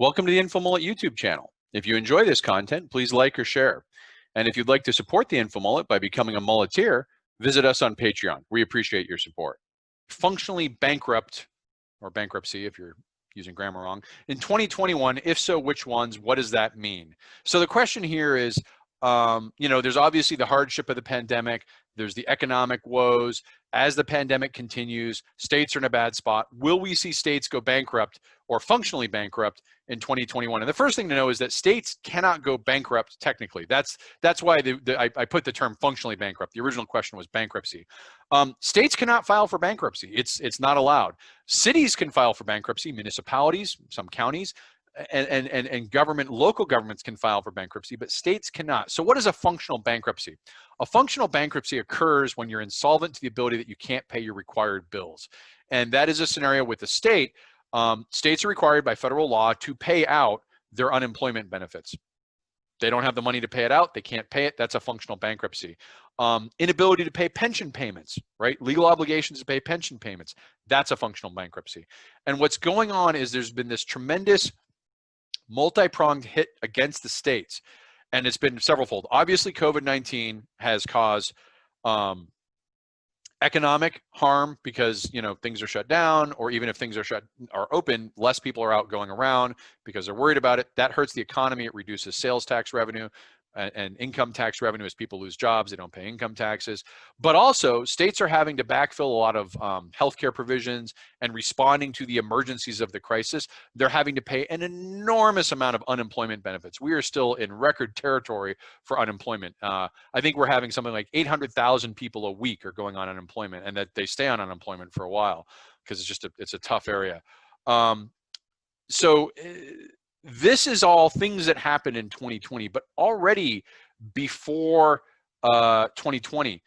Welcome to the InfoMullet YouTube channel. If you enjoy this content, please like or share. And if you'd like to support the InfoMullet by becoming a mulleteer, visit us on Patreon. We appreciate your support. Functionally bankrupt, or bankruptcy if you're using grammar wrong, in 2021, if so, which ones? What does that mean? So the question here is, there's obviously the hardship of the pandemic. There's the economic woes. As the pandemic continues, states are in a bad spot. Will we see states go bankrupt or functionally bankrupt in 2021? And the first thing to know is that states cannot go bankrupt technically. That's why I put the term functionally bankrupt. The original question was bankruptcy. States cannot file for bankruptcy. It's not allowed. Cities can file for bankruptcy, municipalities, some counties, and local governments can file for bankruptcy, but states cannot. So what is a functional bankruptcy? A functional bankruptcy occurs when you're insolvent to the ability that you can't pay your required bills. And that is a scenario with the state. States are required by federal law to pay out their unemployment benefits. They don't have the money to pay it out. They can't pay it. That's a functional bankruptcy. Inability to pay pension payments, right? Legal obligations to pay pension payments. That's a functional bankruptcy. And what's going on is there's been this tremendous multi-pronged hit against the states, and it's been severalfold. Obviously, COVID-19 has caused economic harm because things are shut down, or even if things are open, less people are out going around because they're worried about it. That hurts the economy. It reduces sales tax revenue and income tax revenue as people lose jobs. They don't pay income taxes. But also, states are having to backfill a lot of healthcare provisions and responding to the emergencies of the crisis. They're having to pay an enormous amount of unemployment benefits. We are still in record territory for unemployment. I think we're having something like 800,000 people a week are going on unemployment, and that they stay on unemployment for a while because it's a tough area. This is all things that happened in 2020, but already before 2020,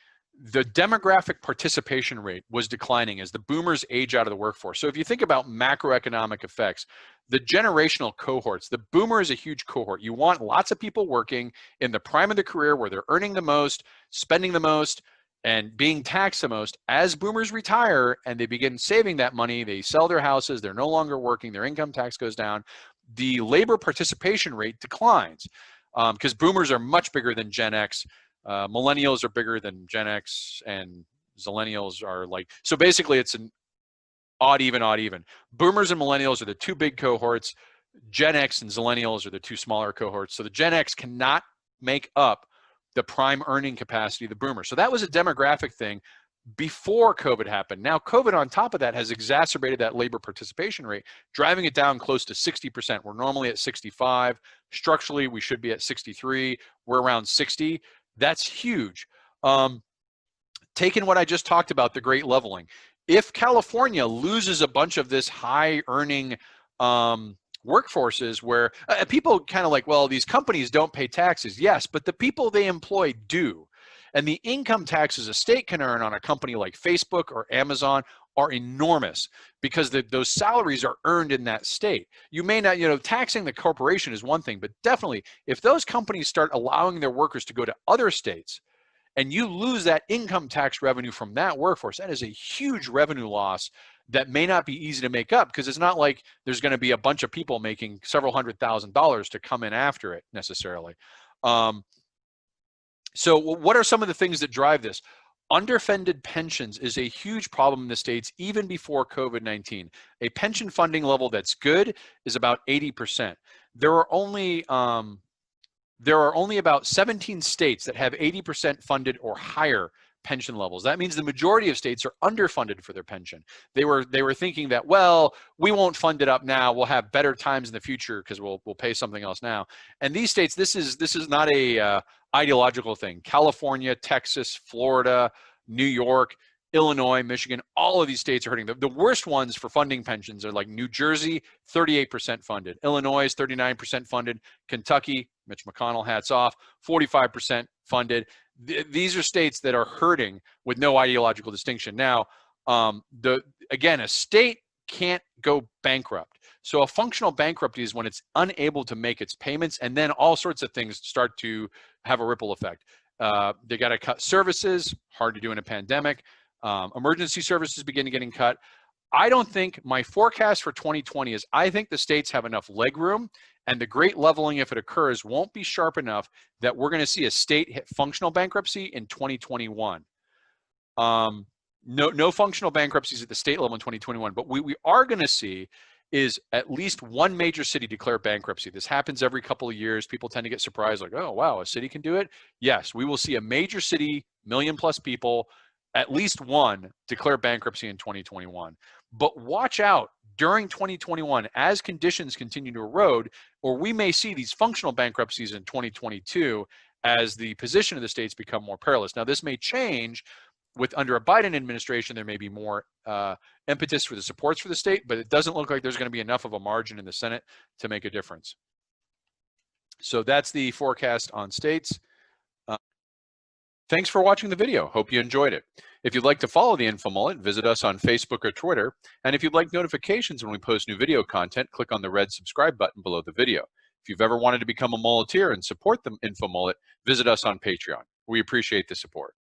the demographic participation rate was declining as the boomers age out of the workforce. So if you think about macroeconomic effects, the generational cohorts, the boomer is a huge cohort. You want lots of people working in the prime of their career where they're earning the most, spending the most, and being taxed the most. As boomers retire and they begin saving that money, they sell their houses, they're no longer working, their income tax goes down, the labor participation rate declines because boomers are much bigger than Gen X. Millennials are bigger than Gen X, and Zillennials are so basically it's an odd even. Boomers and millennials are the two big cohorts. Gen X and Zillennials are the two smaller cohorts. So the Gen X cannot make up the prime earning capacity of the boomer. So that was a demographic thing before COVID happened. Now COVID on top of that has exacerbated that labor participation rate, driving it down close to 60%. We're normally at 65. Structurally, we should be at 63. We're around 60. That's huge. Taking what I just talked about, the great leveling. If California loses a bunch of this high earning workforces where people kind of well, these companies don't pay taxes. Yes, but the people they employ do. And the income taxes a state can earn on a company like Facebook or Amazon are enormous because those salaries are earned in that state. You may not, taxing the corporation is one thing, but definitely if those companies start allowing their workers to go to other states and you lose that income tax revenue from that workforce, that is a huge revenue loss that may not be easy to make up because it's not like there's going to be a bunch of people making several $100,000s to come in after it necessarily. So what are some of the things that drive this? Underfunded pensions is a huge problem in the states even before COVID-19. A pension funding level that's good is about 80%. There are only about 17 states that have 80% funded or higher pension levels. That means the majority of states are underfunded for their pension. They were thinking that, well, we won't fund it up now. We'll have better times in the future because we'll pay something else now. And these states, this is not a ideological thing. California, Texas, Florida, New York, Illinois, Michigan, all of these states are hurting. The worst ones for funding pensions are like New Jersey, 38% funded. Illinois is 39% funded. Kentucky, Mitch McConnell, hats off, 45% funded. These are states that are hurting with no ideological distinction. Now, again, a state can't go bankrupt. So a functional bankruptcy is when it's unable to make its payments, and then all sorts of things start to have a ripple effect. They got to cut services, hard to do in a pandemic. Emergency services begin getting cut. I don't think my forecast for 2020 is I think the states have enough leg room, and the great leveling, if it occurs, won't be sharp enough that we're going to see a state hit functional bankruptcy in 2021. No functional bankruptcies at the state level in 2021, but we are going to see is at least one major city declare bankruptcy. This happens every couple of years. People tend to get surprised, like, oh, wow, a city can do it? Yes, we will see a major city, million-plus people, at least one, declare bankruptcy in 2021. But watch out during 2021 as conditions continue to erode, or we may see these functional bankruptcies in 2022 as the position of the states become more perilous. Now, this may change with under a Biden administration. There may be more impetus for the supports for the state, but it doesn't look like there's going to be enough of a margin in the Senate to make a difference. So that's the forecast on states. Thanks for watching the video. Hope you enjoyed it. If you'd like to follow the InfoMullet, visit us on Facebook or Twitter. And if you'd like notifications when we post new video content, click on the red subscribe button below the video. If you've ever wanted to become a mulleteer and support the InfoMullet, visit us on Patreon. We appreciate the support.